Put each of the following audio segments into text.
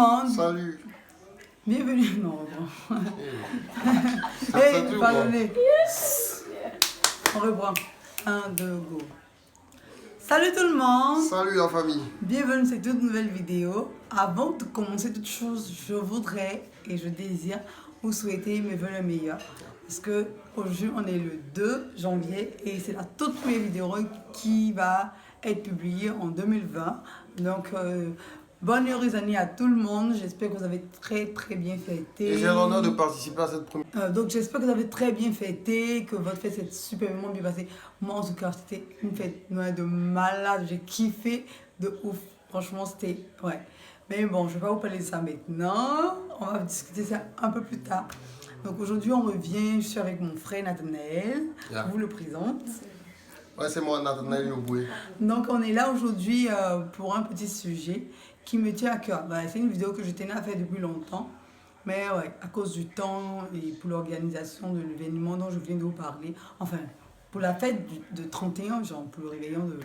monde. Salut. Bienvenue. Non, bon. Hey, Pardonnez. On reprend. 1, 2, go. Salut tout le monde. Salut la famille. Bienvenue sur toute nouvelle vidéo. Avant de commencer toute chose, je voudrais et je désire vous souhaiter mes vœux le meilleur. Parce que aujourd'hui, on est le 2 janvier et c'est la toute première vidéo qui va être publiée en 2020. Donc, bonne heureuse année à tout le monde. J'espère que vous avez très bien fêté. Et j'ai l'honneur de participer à cette première. Donc, j'espère que vous avez très bien fêté, que votre fête s'est superbement bien passée. Moi, en tout cas, c'était une fête de malade. J'ai kiffé de ouf. Franchement, c'était... Ouais. Mais bon, je ne vais pas vous parler de ça maintenant. On va discuter ça un peu plus tard. Donc aujourd'hui, on revient. Je suis avec mon frère Nathanaël. Yeah. Je vous le présente. Ouais, c'est moi, Nathanaël Yoboué. Donc on est là aujourd'hui pour un petit sujet qui me tient à cœur. Bah, c'est une vidéo que je tenais à faire depuis longtemps. Mais ouais, à cause du temps et pour l'organisation de l'événement dont je viens de vous parler. Enfin, pour la fête de 31, genre pour le réveillon de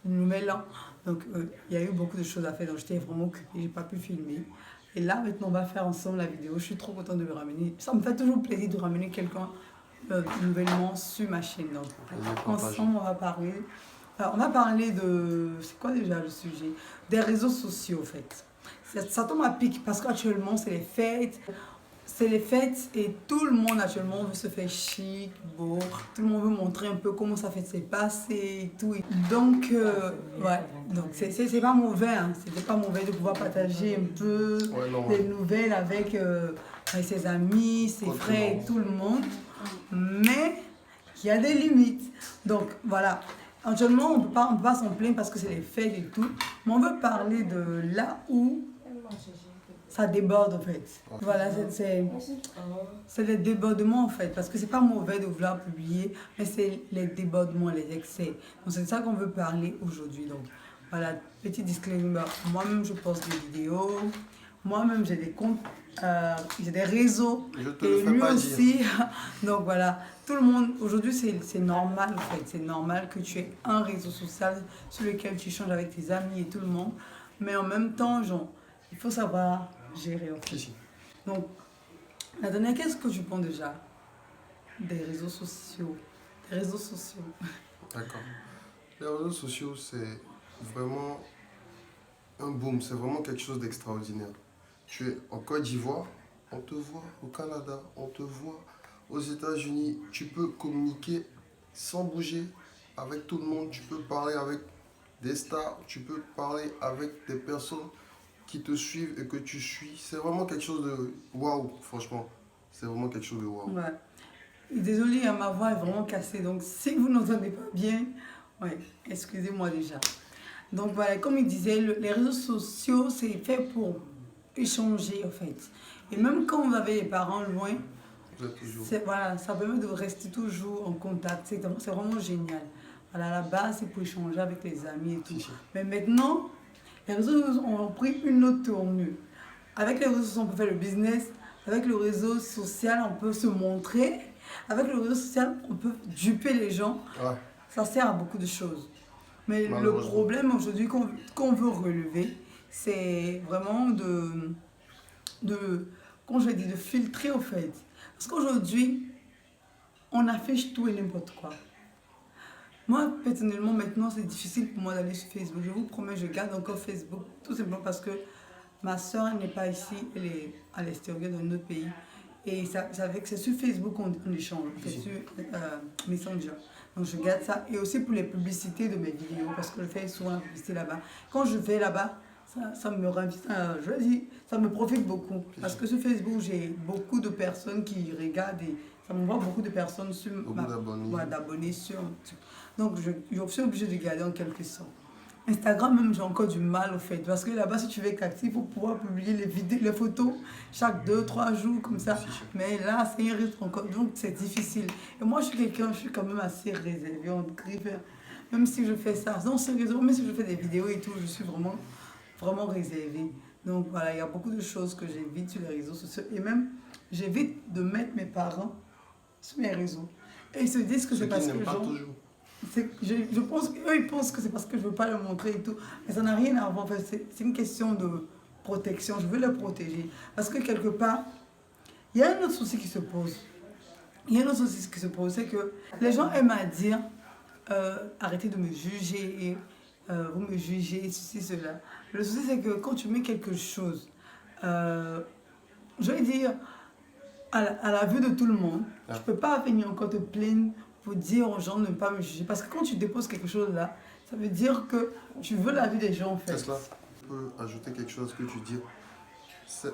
Nouvel An. Donc il y a eu beaucoup de choses à faire. Donc j'étais vraiment occupée, j'ai pas pu filmer. Et là, maintenant, on va faire ensemble la vidéo. Je suis trop contente de le ramener. Ça me fait toujours plaisir de ramener quelqu'un nouvellement sur ma chaîne. Donc, ensemble, on va parler. Alors, on va parler de... C'est quoi déjà le sujet? Des réseaux sociaux, en fait. Ça tombe à pic parce qu'actuellement, c'est les fêtes. C'est les fêtes et tout le monde actuellement veut se faire chic, beau. Tout le monde veut montrer un peu comment sa fête s'est passée et tout. Donc, ouais, donc c'est pas mauvais, hein. C'était pas mauvais de pouvoir partager un peu des nouvelles avec ses amis, ses frères et tout le monde. Mais il y a des limites. Donc, voilà. Actuellement, on peut pas s'en plaindre parce que c'est les fêtes et tout. Mais on veut parler de là où ça déborde en fait. Voilà, c'est les débordements en fait, parce que c'est pas mauvais de vouloir publier, mais c'est les débordements, les excès. Donc c'est de ça qu'on veut parler aujourd'hui. Donc voilà, petit disclaimer, moi-même je poste des vidéos, moi-même j'ai des comptes, j'ai des réseaux, et lui aussi. Donc voilà, tout le monde, aujourd'hui c'est normal en fait, c'est normal que tu aies un réseau social sur lequel tu échanges avec tes amis et tout le monde, mais en même temps, genre, il faut savoir gérer en fait. Si. Donc, Nathanaël, qu'est-ce que tu penses déjà des réseaux sociaux? Des réseaux sociaux. D'accord. Les réseaux sociaux, c'est vraiment un boom, c'est vraiment quelque chose d'extraordinaire. Tu es en Côte d'Ivoire, on te voit au Canada, on te voit aux États-Unis. Tu peux communiquer sans bouger avec tout le monde. Tu peux parler avec des stars, tu peux parler avec des personnes qui te suivent et que tu suis. C'est vraiment quelque chose de waouh, franchement. C'est vraiment quelque chose de waouh. Ouais. Désolée, hein, ma voix est vraiment cassée. Donc, si vous n'entendez pas bien, ouais, excusez-moi déjà. Donc, voilà, comme il disait, les réseaux sociaux, c'est fait pour échanger, en fait. Et même quand vous avez les parents loin, voilà, ça permet de rester toujours en contact. C'est vraiment génial. Voilà, à la base, c'est pour échanger avec les amis et tout. Si. Mais maintenant, les réseaux sociaux ont pris une autre tournure. Avec les réseaux sociaux, on peut faire le business. Avec le réseau social, on peut se montrer. Avec le réseau social, on peut duper les gens. Ouais. Ça sert à beaucoup de choses. Mais le problème aujourd'hui qu'on veut relever, c'est vraiment comment je vais dire, de filtrer au fait. Parce qu'aujourd'hui, on affiche tout et n'importe quoi. Moi, personnellement, maintenant, c'est difficile pour moi d'aller sur Facebook. Je vous promets, je garde encore Facebook, tout simplement parce que ma soeur n'est pas ici, elle est à l'extérieur dans notre pays. Et c'est sur Facebook qu'on échange, c'est sur Messenger. Donc je garde ça. Et aussi pour les publicités de mes vidéos, parce que je fais souvent la publicité là-bas. Quand je vais là-bas, ça me profite beaucoup. Parce que sur Facebook, j'ai beaucoup de personnes qui regardent et ça m'envoie beaucoup de personnes sur d'abonnés sur. Donc je suis obligée de garder en quelque sorte. Instagram même j'ai encore du mal au fait parce que là-bas si tu veux être actif il faut pouvoir publier les vidéos, les photos chaque 2-3 jours comme ça, mais là c'est un rythme encore donc c'est difficile et moi je suis quand même assez réservée en griffe, même si je fais ça, non sérieusement, même si je fais des vidéos et tout je suis vraiment réservée. Donc voilà, il y a beaucoup de choses que j'évite sur les réseaux sociaux et même j'évite de mettre mes parents sur mes réseaux et ils se disent que c'est parce que je pense qu'eux ils pensent que c'est parce que je ne veux pas le montrer et tout, mais ça n'a rien à voir. En fait, c'est une question protection, je veux les protéger. Parce que quelque part, il y a un autre souci qui se pose. Il y a un autre souci qui se pose, c'est que les gens aiment à dire arrêtez de me juger, et, vous me jugez, ceci, cela. Le souci, c'est que quand tu mets quelque chose, je vais dire, à la vue de tout le monde, tu ne peux pas venir encore te plaindre pour dire aux gens de ne pas me juger. Parce que quand tu déposes quelque chose là, ça veut dire que tu veux la vie des gens en fait. C'est cela. Je peux ajouter quelque chose à ce que tu dis.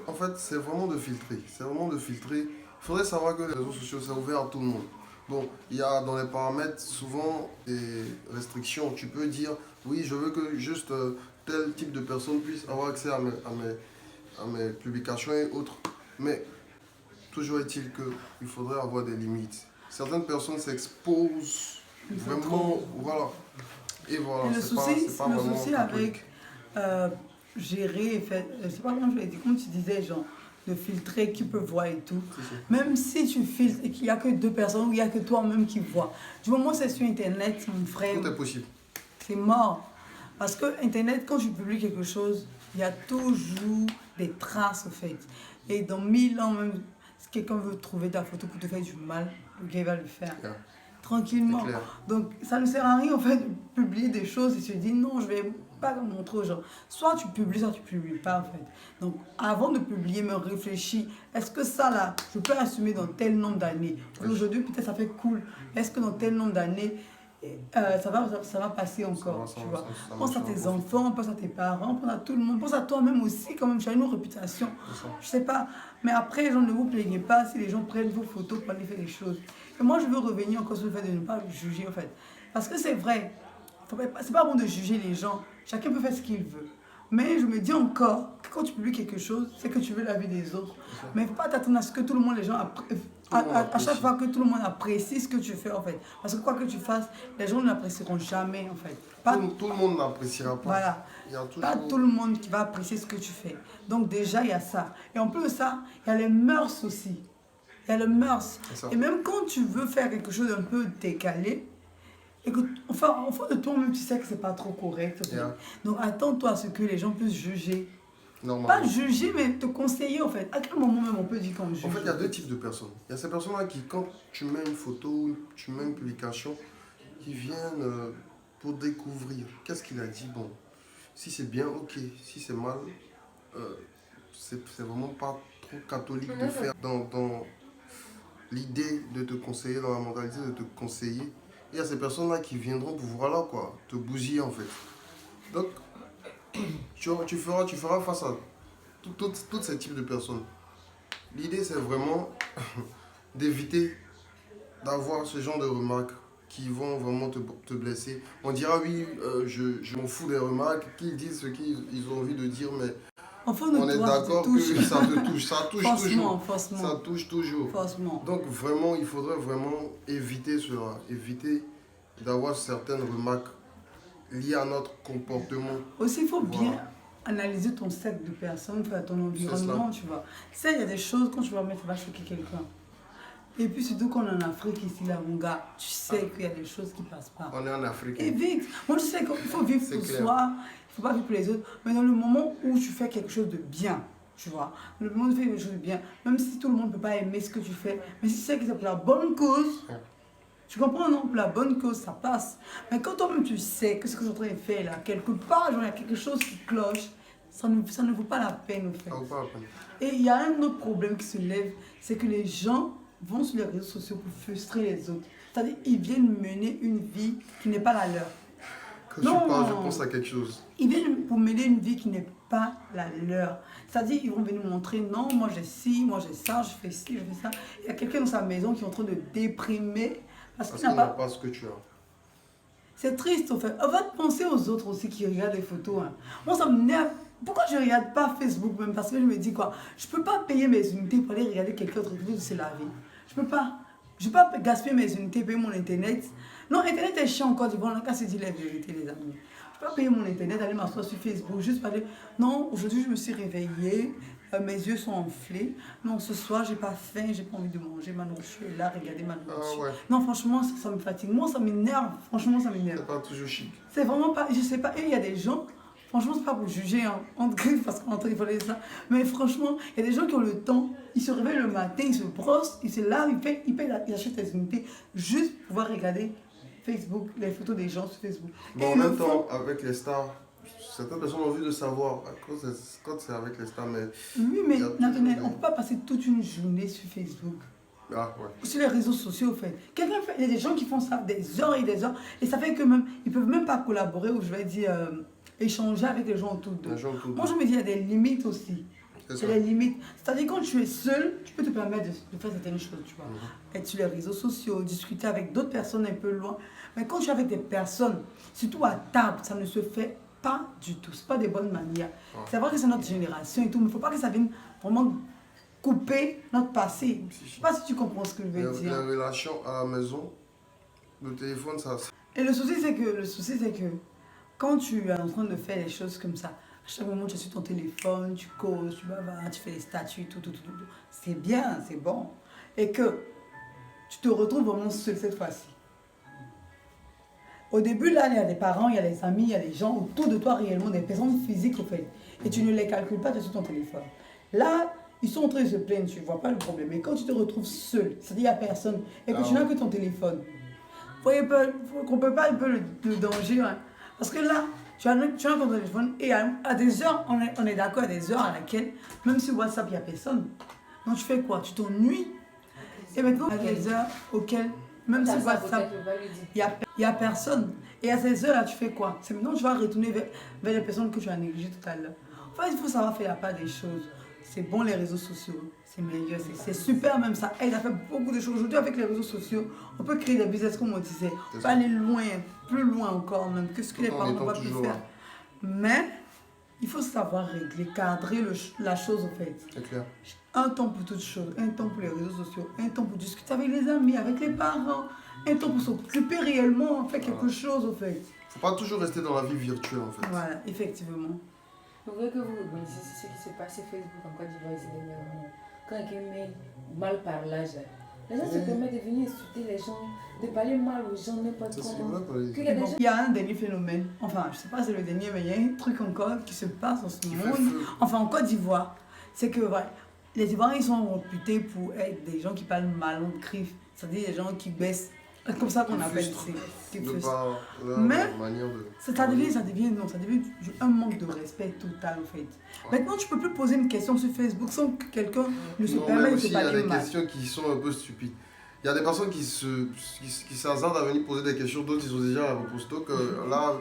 En fait, c'est vraiment de filtrer. C'est vraiment de filtrer. Il faudrait savoir que les réseaux sociaux, c'est ouvert à tout le monde. Donc, il y a dans les paramètres souvent des restrictions. Tu peux dire, oui, je veux que juste tel type de personne puisse avoir accès à mes publications et autres. Mais toujours est-il qu'il faudrait avoir des limites. Certaines personnes s'exposent vraiment, voilà. Et voilà, et le souci, c'est pas vraiment souci avec gérer, c'est pas comment je l'ai dit, comme tu disais, genre, de filtrer qui peut voir et tout. Même si tu filtres et qu'il n'y a que 2 personnes ou il n'y a que toi-même qui vois. Du moment où c'est sur Internet, mon frère, tout est possible. C'est mort. Parce que Internet, quand tu publies quelque chose, il y a toujours des traces, au fait. Et dans 1000 ans, même, si quelqu'un veut trouver ta photo pour te faire du mal, le gars va le faire. Yeah. Tranquillement. Donc, ça ne sert à rien, en fait, de publier des choses et se dire non, je vais pas le montrer aux gens. Soit tu publies pas, en fait. Donc, avant de publier, me réfléchis. Est-ce que ça, là, je peux assumer dans tel nombre d'années? Aujourd'hui, peut-être ça fait cool. Est-ce que dans tel nombre d'années, ça va passer encore, tu vois. Pense à tes enfants, pense à tes parents, pense à tout le monde, pense à toi-même aussi, quand même, tu as une réputation. Je sais pas, mais après, les gens ne vous plaignez pas si les gens prennent vos photos pour aller faire des choses. Et moi, je veux revenir encore sur le fait de ne pas juger, en fait. Parce que c'est vrai, c'est pas bon de juger les gens, chacun peut faire ce qu'il veut. Mais je me dis encore que quand tu publies quelque chose, c'est que tu veux la vie des autres. Mais il ne faut pas t'attendre à ce que tout le monde, les gens, à chaque fois que tout le monde apprécie ce que tu fais, en fait. Parce que quoi que tu fasses, les gens ne l'apprécieront jamais, en fait. Tout le monde n'appréciera pas. Voilà. Pas tout le monde qui va apprécier ce que tu fais. Donc déjà, il y a ça. Et en plus de ça, il y a les mœurs aussi. Il y a les mœurs. Et même quand tu veux faire quelque chose d'un peu décalé, écoute, enfin, au fond de toi-même, tu sais que c'est pas trop correct. Yeah. Donc attends-toi à ce que les gens puissent juger. Normalement. Pas juger, mais te conseiller en fait. À quel moment même on peut dire qu'on juge? En fait, il y a 2 types de personnes. Il y a ces personnes-là qui, quand tu mets une photo, tu mets une publication, qui viennent pour découvrir. Qu'est-ce qu'il a dit? Bon, si c'est bien, ok. Si c'est mal, c'est vraiment pas trop catholique de faire dans l'idée de te conseiller, dans la mentalité de te conseiller. Il y a ces personnes-là qui viendront pour voilà quoi, te bousiller en fait. Donc, tu feras face à tous ces types de personnes. L'idée c'est vraiment d'éviter d'avoir ce genre de remarques qui vont vraiment te blesser. On dira oui, je m'en fous des remarques, qu'ils disent ce qu'ils ont envie de dire, mais on est d'accord que ça te touche, ça touche toujours. Ça touche toujours. Forcément. Donc vraiment, il faudrait vraiment éviter cela, éviter d'avoir certaines remarques liées à notre comportement. Aussi, il faut bien analyser ton cercle de personnes, ton environnement, tu vois. Tu sais, il y a des choses, quand tu vas mettre, ça va choquer quelqu'un. Et puis surtout qu'on est en Afrique ici, là, mon gars, tu sais qu'il y a des choses qui ne passent pas. On est en Afrique. Et vite. Moi, je sais qu'il faut vivre pour soi, il ne faut pas vivre pour les autres. Mais dans le moment où tu fais quelque chose de bien, tu vois, dans le moment où tu fais quelque chose de bien, même si tout le monde ne peut pas aimer ce que tu fais, mais si tu sais que c'est pour la bonne cause, tu comprends, non? Pour la bonne cause, ça passe. Mais quand toi-même tu sais que ce que je suis en train de faire là, quelque part, genre, il y a quelque chose qui cloche, ça ne vaut pas la peine, en fait. Ça vaut pas la peine. Et il y a un autre problème qui se lève, c'est que les gens vont sur les réseaux sociaux pour frustrer les autres. C'est-à-dire ils viennent mener une vie qui n'est pas la leur. Quand tu parles, je pense à quelque chose. Ils viennent pour mener une vie qui n'est pas la leur. C'est-à-dire ils vont venir montrer, non, moi j'ai ci, moi j'ai ça, je fais ci, je fais ça. Il y a quelqu'un dans sa maison qui est en train de déprimer parce qu'il n'a pas ce que tu as. C'est triste, en fait. On va penser aux autres aussi qui regardent les photos. Hein. Moi, ça m'énerve. Pourquoi je ne regarde pas Facebook même? Parce que je me dis quoi? Je ne peux pas payer mes unités pour aller regarder quelqu'un autre qui se laver. Je ne peux pas. Je ne peux pas gaspiller mes unités, payer mon Internet. Non, Internet est chiant encore. On n'a qu'à se dire la vérité, les amis. Je ne peux pas payer mon Internet, aller m'asseoir sur Facebook, juste pour aller... Non, aujourd'hui, je me suis réveillée. Mes yeux sont enflés. Non, ce soir, j'ai pas faim, j'ai pas envie de manger. Ma nourriture est là, regardez ma nourriture. Ouais. Non, franchement, ça me fatigue. Moi, ça m'énerve. Franchement, ça m'énerve. C'est pas toujours chic. C'est vraiment pas... Je sais pas. Et il y a des gens, Franchement, c'est pas pour juger, hein, parce qu'entre il fallait ça. Mais franchement, il y a des gens qui ont le temps, ils se réveillent le matin, ils se brossent, ils se lavent, ils achètent des unités juste pour pouvoir regarder Facebook, les photos des gens sur Facebook. Bon, Et en ils même le temps, font. avec les stars, certaines personnes ont envie de savoir quand c'est avec les stars, mais Oui, mais il y a Nathanaël, toujours on ne peut pas passer toute une journée sur Facebook. Ah, ouais. Sur les réseaux sociaux, en fait. Il y a des gens qui font ça des heures et des heures, et ça fait que même, ils peuvent même pas collaborer, ou je vais dire, échanger avec les gens autour d'eux. Les gens autour Moi, d'eux. je me dis, il y a des limites aussi. C'est Il ça. y a des limites. C'est-à-dire, quand tu es seul, tu peux te permettre de faire certaines choses, tu vois. Être sur les réseaux sociaux, discuter avec d'autres personnes un peu loin. Mais quand tu es avec des personnes, surtout à table, ça ne se fait pas du tout. Ce pas des bonnes manières. C'est vrai que c'est notre génération et tout, mais il ne faut pas que ça vienne vraiment couper notre passé. Je ne sais pas si tu comprends ce que je veux Les dire. relations à la maison, le téléphone, ça. Et le souci, c'est que quand tu es en train de faire des choses comme ça, à chaque moment, tu es sur ton téléphone, tu causes, tu bavardes, tu fais des statuts, tout. C'est bien, c'est bon. Et que tu te retrouves vraiment seul cette fois-ci. Au début, là, il y a des parents, il y a des amis, il y a des gens autour de toi réellement, des personnes physiques, au fait. Et tu ne les calcules pas, tu es sur ton téléphone. Là, ils sont en train de se plaindre, tu ne vois pas le problème. Mais quand tu te retrouves seul, c'est-à-dire qu'il n'y a personne, et que tu n'as que ton téléphone, vous voyez, qu'on ne peut pas un peu le danger. Hein. Parce que là, tu as ton téléphone, et à des heures, on est d'accord, à des heures à laquelle, même sur WhatsApp, il n'y a personne. Donc tu fais quoi? Tu t'ennuies. Et maintenant, à des heures auxquelles, même sur WhatsApp, il n'y a personne. Et à ces heures-là, tu fais quoi? C'est maintenant que tu vas retourner vers les personnes que tu as négligées tout à l'heure. En fait, il faut savoir faire la part des choses. C'est bon les réseaux sociaux, c'est meilleur, c'est super même, ça aide à faire beaucoup de choses. Aujourd'hui, avec les réseaux sociaux, on peut créer des business comme on disait. On peut aller loin, plus loin encore même, que ce que les parents n'ont pas pu faire. Mais il faut savoir régler, cadrer la chose en fait. C'est clair. Un temps pour toutes choses, un temps pour les réseaux sociaux, un temps pour discuter avec les amis, avec les parents, un temps pour s'occuper réellement, faire quelque chose en fait. Faut pas toujours rester dans la vie virtuelle en fait. Voilà, effectivement. Vous voyez que vous connaissez ce qui se passe sur Facebook en Côte d'Ivoire ces dernièrement. Quand quelqu'un met mal parlage, les gens se permettent de venir insulter les gens, de parler mal aux gens, n'importe comment. Il y a un dernier phénomène, enfin je sais pas si c'est le dernier, mais il y a un truc encore qui se passe en ce monde, enfin en Côte d'Ivoire, c'est que ouais, les Ivoiriens ils sont réputés pour être des gens qui parlent mal, on griffe, c'est-à-dire des gens qui baissent, c'est comme ça qu'on appelle mais ça devient un manque de respect total en fait. Ouais. Maintenant tu peux plus poser une question sur Facebook sans que quelqu'un ne se permette de te parler mal. Il y a des questions qui sont un peu stupides. Il y a des personnes qui s'hasardent à venir poser des questions, d'autres ils ont déjà la réponse. Donc là.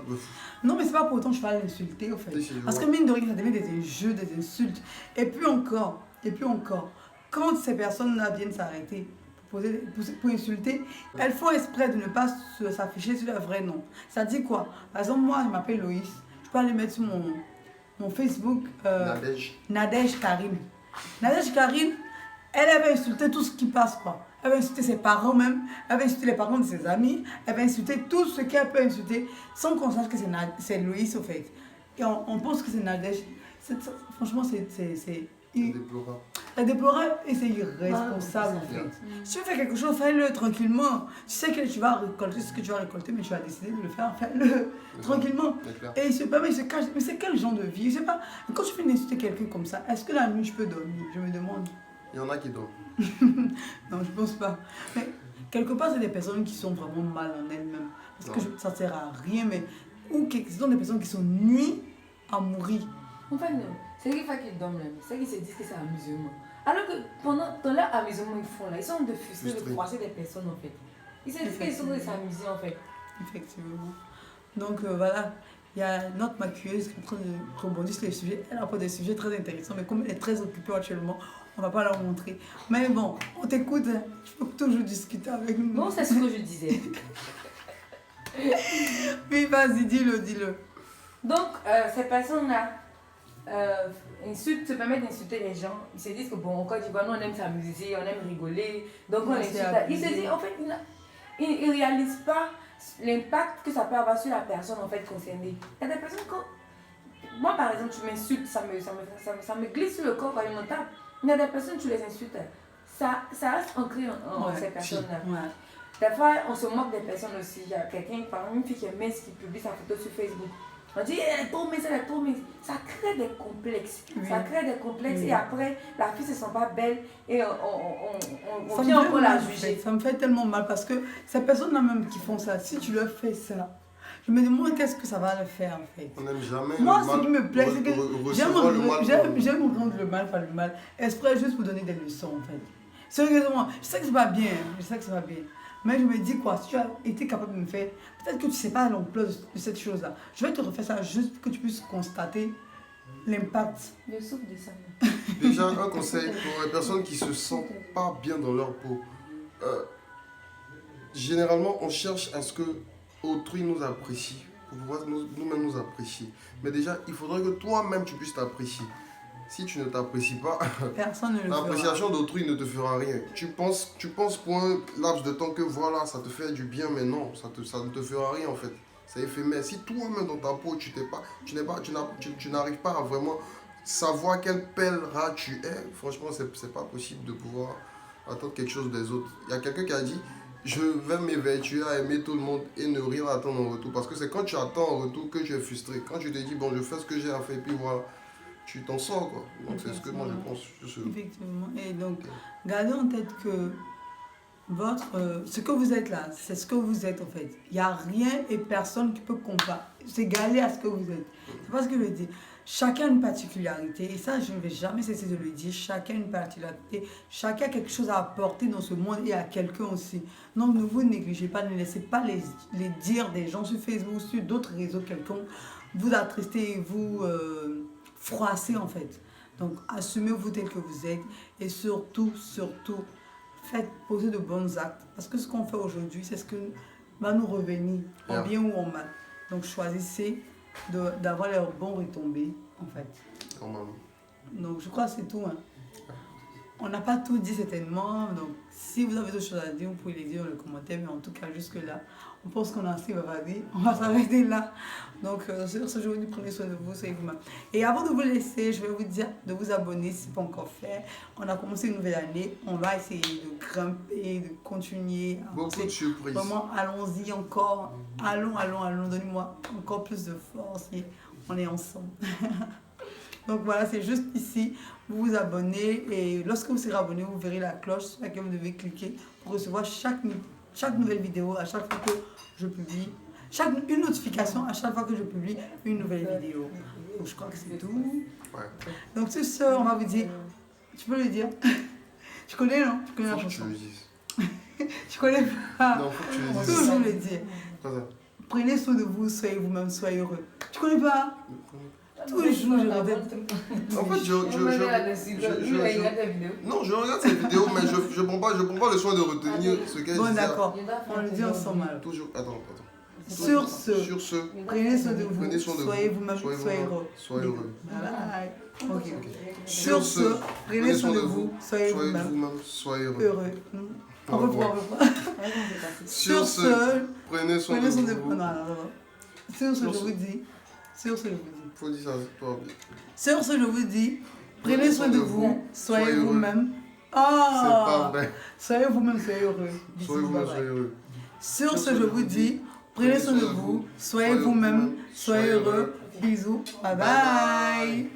Non, mais c'est pas pour autant que je vais l'insulter en fait. Parce que mine de rien, ça devient des jeux, des insultes. Et puis encore, quand ces personnes-là viennent s'arrêter pour insulter, elles font exprès de ne pas s'afficher sur leur vrai nom. Ça dit quoi? Par exemple, moi, je m'appelle Loïs. Je peux aller mettre sur mon Facebook Nadège Karim. Nadège Karim, elle va insulter tout ce qui passe quoi. Elle va insulter ses parents même, elle va insulter les parents de ses amis, elle va insulter tout ce qu'elle peut insulter sans qu'on sache que c'est Loïs au fait. Et on pense que c'est Nadège. Franchement, c'est déplorable. C'est déplorable et c'est irresponsable en fait. Si tu fais quelque chose, fais-le tranquillement. Tu sais que tu vas récolter ce que tu vas récolter, mais tu as décidé de le faire, fais-le tranquillement. Et il se permet, il se cache. Mais c'est quel genre de vie? Je sais pas. Quand tu fais insulter quelqu'un comme ça, est-ce que la nuit je peux dormir? Je me demande. Il y en a qui dorment. Non, je pense pas. Mais quelque part, c'est des personnes qui sont vraiment mal en elles-mêmes. Parce que ça sert à rien, mais. Ou ce sont des personnes qui sont nues à mourir. En fait, non. C'est qu'il faut qu'ils dorment là, c'est qu'ils se disent que c'est amusement. Alors que dans leur amusement, ils font là, ils sont de frustrer, de froisser des personnes en fait. Ils se disent qu'ils sont de s'amuser en fait. Effectivement. Donc voilà, il y a notre maquilleuse qui est en train de rebondir sur les sujets. Elle a pas des sujets très intéressants, mais comme elle est très occupée actuellement, on ne va pas la montrer. Mais bon, on t'écoute, tu peux toujours discuter avec nous. Non, c'est ce que je disais. Oui, vas-y, dis-le. Donc, ces personnes-là, se permettent d'insulter les gens. Ils se disent que bon, en Côte d'Ivoire, nous on aime s'amuser, on aime rigoler. Donc on insulte. Ils se disent, en fait, ils ne réalisent pas l'impact que ça peut avoir sur la personne en fait concernée. Il y a des personnes que. Moi par exemple, tu m'insultes, ça me glisse sur le corps quand ils me tapent. Il y a des personnes, tu les insultes. Ça reste ancré en ces personnes-là. Ouais. Des fois, on se moque des personnes aussi. Il y a quelqu'un, par exemple, une fille qui est mince qui publie sa photo sur Facebook. On dit, elle est trop mince, elle est trop mince. Ça crée des complexes. Oui. Ça crée des complexes Oui. et après, la fille ne se sent pas belle et on Ça me vient fait encore la mal, en juger. fait. Ça me fait tellement mal parce que ces personnes-là même qui font ça, si tu leur fais ça, je me demande qu'est-ce que ça va leur faire en fait. On n'aime jamais Moi, le ce mal, qui me plaît, c'est que recevoir le mal. j'aime rendre le mal par le mal, exprès juste pour donner des leçons en fait. Sérieusement, je sais que c'est pas bien, je sais que c'est pas bien. Mais je me dis quoi, si tu as été capable de me faire, peut-être que tu sais pas l'ampleur de cette chose-là. Je vais te refaire ça juste pour que tu puisses constater l'impact. Je souffre de ça. Déjà, un conseil pour les personnes qui se sentent pas bien dans leur peau. Généralement, on cherche à ce que autrui nous apprécie, pour pouvoir nous-mêmes nous apprécier. Mais déjà, il faudrait que toi-même tu puisses t'apprécier. Si tu ne t'apprécies pas, Personne ne le fera. l'appréciation d'autrui ne te fera rien. Tu penses pour un laps de temps que voilà, ça te fait du bien, mais non, ça ne te fera rien en fait. C'est éphémère. Si toi-même dans ta peau, tu n'arrives pas à vraiment savoir quel pelle rat tu es, franchement, c'est pas possible de pouvoir attendre quelque chose des autres. Il y a quelqu'un qui a dit, je vais m'évertuer à aimer tout le monde et ne rien attendre en retour. Parce que c'est quand tu attends en retour que tu es frustré. Quand tu te dis, bon, je fais ce que j'ai à faire, et puis voilà, tu t'en sors quoi. Donc c'est ce que moi je pense. Effectivement. Et donc, gardez en tête que ce que vous êtes là, c'est ce que vous êtes en fait. Il n'y a rien et personne qui peut comparer. C'est égalé à ce que vous êtes. C'est pas ce que je veux dire. Chacun a une particularité. Et ça, je ne vais jamais cesser de le dire. Chacun a une particularité. Chacun a quelque chose à apporter dans ce monde et à quelqu'un aussi. Donc, ne vous négligez pas. Ne laissez pas les dires des gens sur Facebook ou sur d'autres réseaux quelconques vous attrister et vous froisser en fait. Donc, assumez-vous tel que vous êtes. Et surtout, poser de bons actes. Parce que ce qu'on fait aujourd'hui, c'est ce que va nous revenir, en bien ou en mal. Donc choisissez d'avoir les bons retombées, en fait. Donc je crois que c'est tout. Hein. On n'a pas tout dit certainement. Donc si vous avez d'autres choses à dire, vous pouvez les dire dans les commentaires. Mais en tout cas, jusque-là, on pense qu'on a assez bavardé. On va s'arrêter là. Donc sur ce jour, prenez soin de vous, soyez vous-même. Et avant de vous laisser, je vais vous dire de vous abonner si ce n'est pas encore fait. On a commencé une nouvelle année. On va essayer de grimper, de continuer. Beaucoup de surprises. Vraiment, allons-y encore. Allons. Donnez-moi encore plus de force. Et on est ensemble. Donc voilà, c'est juste ici. Vous vous abonnez. Et lorsque vous serez abonné, vous verrez la cloche sur laquelle vous devez cliquer pour recevoir chaque nouvelle vidéo à chaque fois que je publie. Une notification à chaque fois que je publie une nouvelle vidéo. Donc je crois que c'est tout. Ouais. Donc sur ce, on va vous dire. Tu peux le dire. Tu connais, non? Tu connais la chanson. Tu connais pas. Non, faut que tu le dises. Toujours le dire. Prenez soin de vous, soyez vous-même, soyez heureux. Tu connais pas? Toujours je répète. En fait, non, je regarde ces vidéos, mais je prends pas le soin de retenir ce qu'elle dit. Bon, d'accord. On le dit ensemble alors. Toujours. Attends. Sur ce, prenez soin de vous, soyez vous-même, soyez heureux. Soyez heureux. Bye. Ok. Sur ce, prenez soin de vous, soyez vous-même, soyez heureux. Au revoir. Sur ce, prenez soin de vous. Sur ce, je vous dis. Faut dire ça, toi. Sur ce, je vous dis, prenez soin de vous, soyez vous-même. C'est pas vrai. Soyez vous-même, soyez heureux. Soyez vous-même, soyez heureux. Sur ce, je vous dis, prenez soin de vous, soyez vous-même, soyez heureux. Bisous, bye bye.